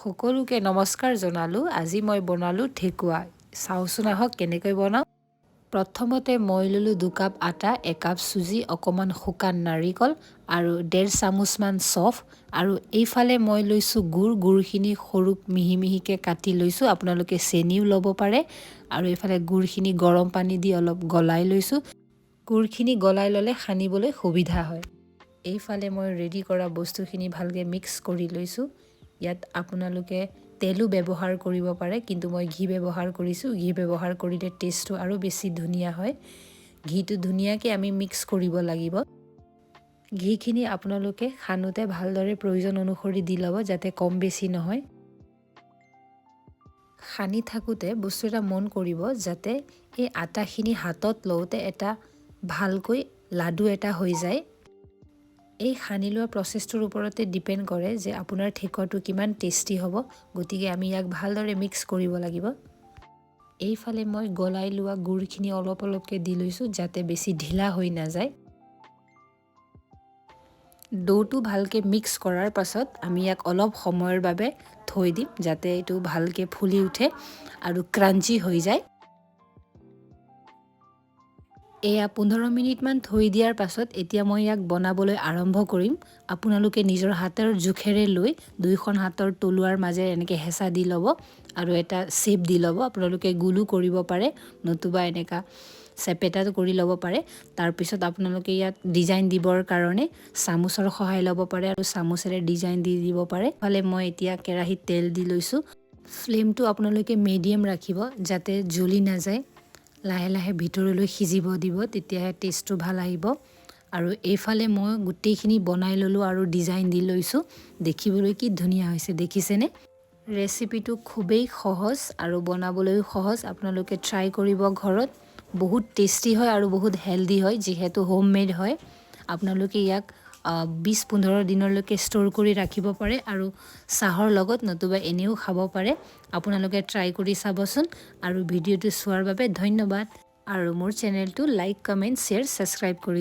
সকলোকে নমস্কাৰ জনালো। আজি মই বনালো ঠেকুৱা। চাওচোন আহক কেনেকৈ বনাও। প্ৰথমতে মই ললো 2 কাপ আটা, 1 কাপ চুজি, অকমান শুকান নাৰিকল আৰু 1.5 চামুচমান চফ আৰু এইফালে মই লৈছো গুড়খিনি সৰু মিহি মিহিকে কাটি লৈছো। আপোনালোকে চেনিও ল'ব পাৰে আৰু এইফালে গুড়খিনি গৰম পানী দি অলপ গলাই লৈছো। গুড়খিনি গলাই ল'লে খানিবলৈ সুবিধা হয়। এইফালে মই ৰেডি কৰা বস্তুখিনি ভালকৈ মিক্স কৰি লৈছো। ইয়াত আপোনালোকে তেলো ব্যৱহাৰ কৰিব পাৰে, কিন্তু মই ঘি ব্যৱহাৰ কৰিছো। ঘি ব্যৱহাৰ কৰিলে টেষ্টটো আৰু বেছি ধুনীয়া হয়। ঘিটো ধুনীয়াকৈ আমি মিক্স কৰিব লাগিব। ঘিখিনি আপোনালোকে খানোতে ভালদৰে প্ৰয়োজন অনুসৰি দি ল'ব, যাতে কম বেছি নহয়। খানি থাকোঁতে বস্তু এটা মন কৰিব, যাতে এই আটাখিনি হাতত লওঁতে এটা ভালকৈ লাডু এটা হৈ যায়। এই খানি লোৱা প্ৰচেছটোৰ ওপৰতে ডিপেণ্ড কৰে যে আপোনাৰ ঠেকুৱাটো কিমান টেষ্টি হ'ব। গতিকে আমি ইয়াক ভালদৰে মিক্স কৰিব লাগিব। এইফালে মই গলাই লোৱা গুড়খিনি অলপ অলপকৈ দি লৈছোঁ, যাতে বেছি ঢিলা হৈ নাযায়। ডোটো ভালকৈ মিক্স কৰাৰ পাছত আমি ইয়াক অলপ সময়ৰ বাবে থৈ দিম, যাতে এইটো ভালকৈ ফুলি উঠে আৰু ক্ৰাঞ্চি হৈ যায়। এয়া 15 মিনিটমান থৈ দিয়াৰ পাছত এতিয়া মই ইয়াক বনাবলৈ আৰম্ভ কৰিম। আপোনালোকে নিজৰ হাতৰ জোখেৰে লৈ 2খন হাতৰ তলুৱাৰ মাজে এনেকৈ হেঁচা দি ল'ব আৰু এটা শ্বেপ দি ল'ব। আপোনালোকে গোলো কৰিব পাৰে, নতুবা এনেকা চেপেটা কৰি ল'ব পাৰে। তাৰপিছত আপোনালোকে ইয়াত ডিজাইন দিবৰ কাৰণে চামুচৰ সহায় ল'ব পাৰে আৰু চামুচেৰে ডিজাইন দি দিব পাৰে। ফালে মই এতিয়া কেৰাহীত তেল দি লৈছোঁ। ফ্লেমটো আপোনালোকে মিডিয়াম ৰাখিব, যাতে জ্বলি নাযায়। লাহে লাহে ভিতৰলৈ সিজিব দিব, তেতিয়াহে টেষ্টটো ভাল আহিব। আৰু এইফালে মই গোটেইখিনি বনাই ল'লোঁ আৰু ডিজাইন দি লৈছোঁ। দেখিবলৈ কি ধুনীয়া হৈছে, দেখিছেনে? ৰেচিপিটো খুবেই সহজ আৰু বনাবলৈও সহজ। আপোনালোকে ট্ৰাই কৰিব ঘৰত। বহুত টেষ্টি হয় আৰু বহুত হেল্ডি হয়, যিহেতু হোমমেড হয়। আপোনালোকে ইয়াক 20-15 দিনলৈকে ষ্ট'ৰ কৰি ৰাখিব পাৰে আৰু চাহৰ লগত নতুবা এনেও খাব পাৰে। আপোনালোকে ট্ৰাই কৰি চাবচোন। আৰু ভিডিঅ'টো চোৱাৰ বাবে ধন্যবাদ। আৰু মোৰ চেনেলটো লাইক, কমেণ্ট, শ্বেয়াৰ, ছাবস্ক্ৰাইব কৰি